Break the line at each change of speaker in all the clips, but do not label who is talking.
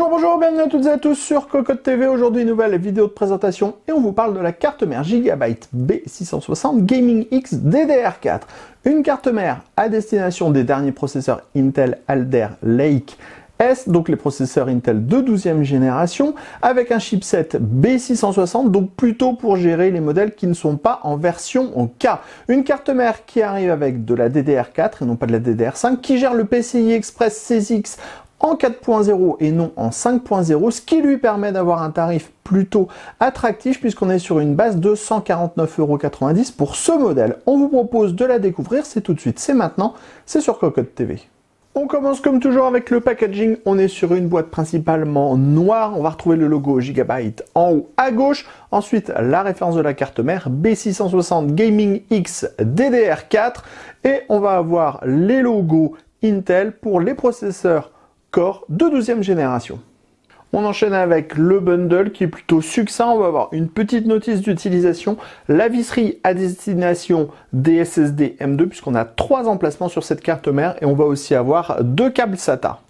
Bonjour, bienvenue à toutes et à tous sur Cocotte TV. Aujourd'hui, nouvelle vidéo de présentation et on vous parle de la carte mère Gigabyte B660 Gaming X DDR4. Une carte mère à destination des derniers processeurs Intel Alder Lake S, donc les processeurs Intel de 12e génération, avec un chipset B660, donc plutôt pour gérer les modèles qui ne sont pas en version K. Une carte mère qui arrive avec de la DDR4 et non pas de la DDR5, qui gère le PCI Express 16X en 4.0 et non en 5.0, ce qui lui permet d'avoir un tarif plutôt attractif puisqu'on est sur une base de 149,90 € pour ce modèle. On vous propose de la découvrir, c'est tout de suite, c'est maintenant, c'est sur Cocotte TV. On commence comme toujours avec le packaging. On est sur une boîte principalement noire. On va retrouver le logo Gigabyte en haut à gauche. Ensuite, la référence de la carte mère B660 Gaming X DDR4. Et on va avoir les logos Intel pour les processeurs Core de 12e génération. On enchaîne avec le bundle qui est plutôt succinct. On va avoir une petite notice d'utilisation, la visserie à destination des SSD M2 puisqu'on a 3 emplacements sur cette carte mère et on va aussi avoir 2 câbles SATA.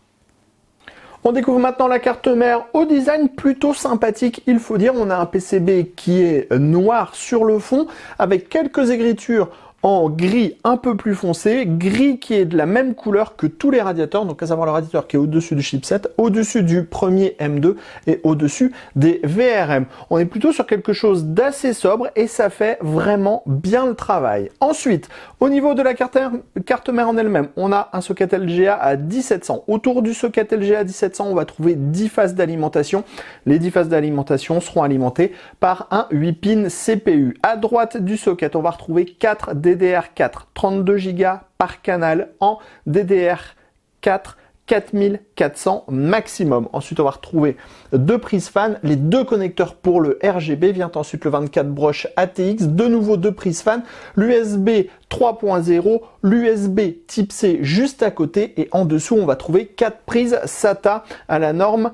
On découvre maintenant la carte mère au design plutôt sympathique, il faut dire. On a un PCB qui est noir sur le fond avec quelques écritures en gris un peu plus foncé, gris qui est de la même couleur que tous les radiateurs, donc à savoir le radiateur qui est au-dessus du chipset, au-dessus du premier M2 et au-dessus des VRM. On est plutôt sur quelque chose d'assez sobre et ça fait vraiment bien le travail. Ensuite, au niveau de la carte mère en elle-même, on a un socket LGA à 1700. Autour du socket LGA à 1700, on va trouver 10 phases d'alimentation. Les 10 phases d'alimentation seront alimentées par un 8-pin CPU. À droite du socket, on va retrouver 4 DDR4, 32 Go par canal en DDR4 4400 maximum. Ensuite, on va retrouver 2 prises fan, les 2 connecteurs pour le RGB, vient ensuite le 24 broches ATX, de nouveau 2 prises fan, l'USB 3.0, l'USB type C juste à côté et en dessous, on va trouver 4 prises SATA à la norme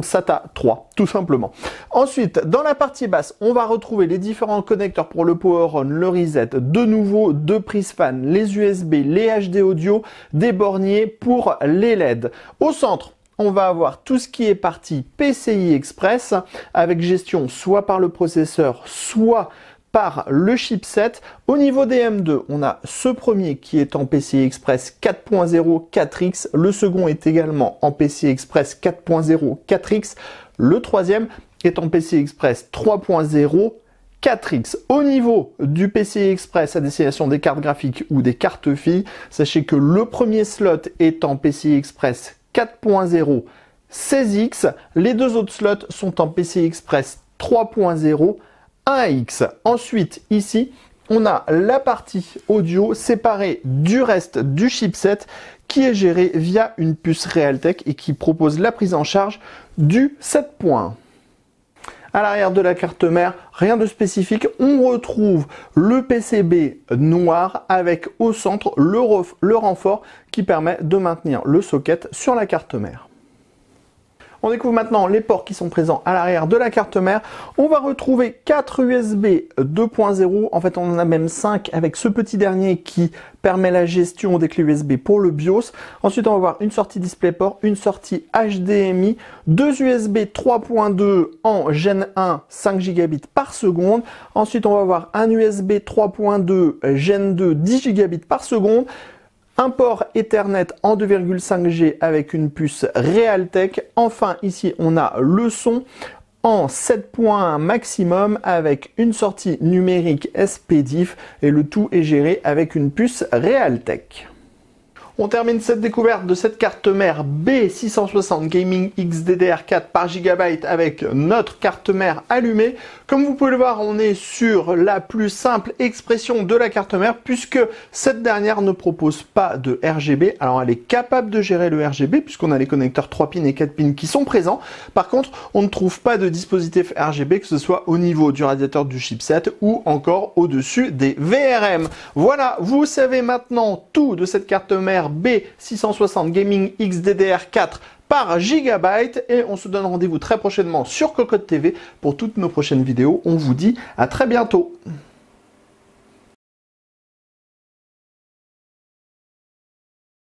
SATA 3, tout simplement. Ensuite, dans la partie basse, on va retrouver les différents connecteurs pour le Power On, le Reset, de nouveau 2 prises fan, les USB, les HD audio, des borniers pour les LED. Au centre, on va avoir tout ce qui est partie PCI Express avec gestion soit par le processeur, soit par le chipset. Au niveau des M2, on a ce premier qui est en PCI Express 4.0 4X. Le second est également en PCI Express 4.0 4X. Le troisième est en PCI Express 3.0 4X. Au niveau du PCI Express à destination des cartes graphiques ou des cartes filles, sachez que le premier slot est en PCI Express 4.0 16X. Les 2 autres slots sont en PCI Express 3.0 1X. Ensuite, ici, on a la partie audio séparée du reste du chipset qui est gérée via une puce Realtek et qui propose la prise en charge du 7 points. À l'arrière de la carte mère, rien de spécifique, on retrouve le PCB noir avec au centre le renfort qui permet de maintenir le socket sur la carte mère. On découvre maintenant les ports qui sont présents à l'arrière de la carte mère. On va retrouver 4 USB 2.0. En fait, on en a même 5 avec ce petit dernier qui permet la gestion des clés USB pour le BIOS. Ensuite, on va avoir une sortie DisplayPort, une sortie HDMI, 2 USB 3.2 en Gen 1, 5 Gb par seconde. Ensuite, on va avoir un USB 3.2 Gen 2, 10 Gb par seconde. Un port Ethernet en 2,5G avec une puce Realtek. Enfin, ici, on a le son en 7 points maximum avec une sortie numérique SPDIF et le tout est géré avec une puce Realtek. On termine cette découverte de cette carte mère B660 Gaming X DDR4 par gigabyte avec notre carte mère allumée. Comme vous pouvez le voir, on est sur la plus simple expression de la carte mère puisque cette dernière ne propose pas de RGB. Alors elle est capable de gérer le RGB puisqu'on a les connecteurs 3 pins et 4 pins qui sont présents. Par contre, on ne trouve pas de dispositif RGB, que ce soit au niveau du radiateur du chipset ou encore au-dessus des VRM. Voilà, vous savez maintenant tout de cette carte mère B660 Gaming X DDR4 par gigabyte et on se donne rendez-vous très prochainement sur Cocotte TV pour toutes nos prochaines vidéos. On vous dit à très bientôt.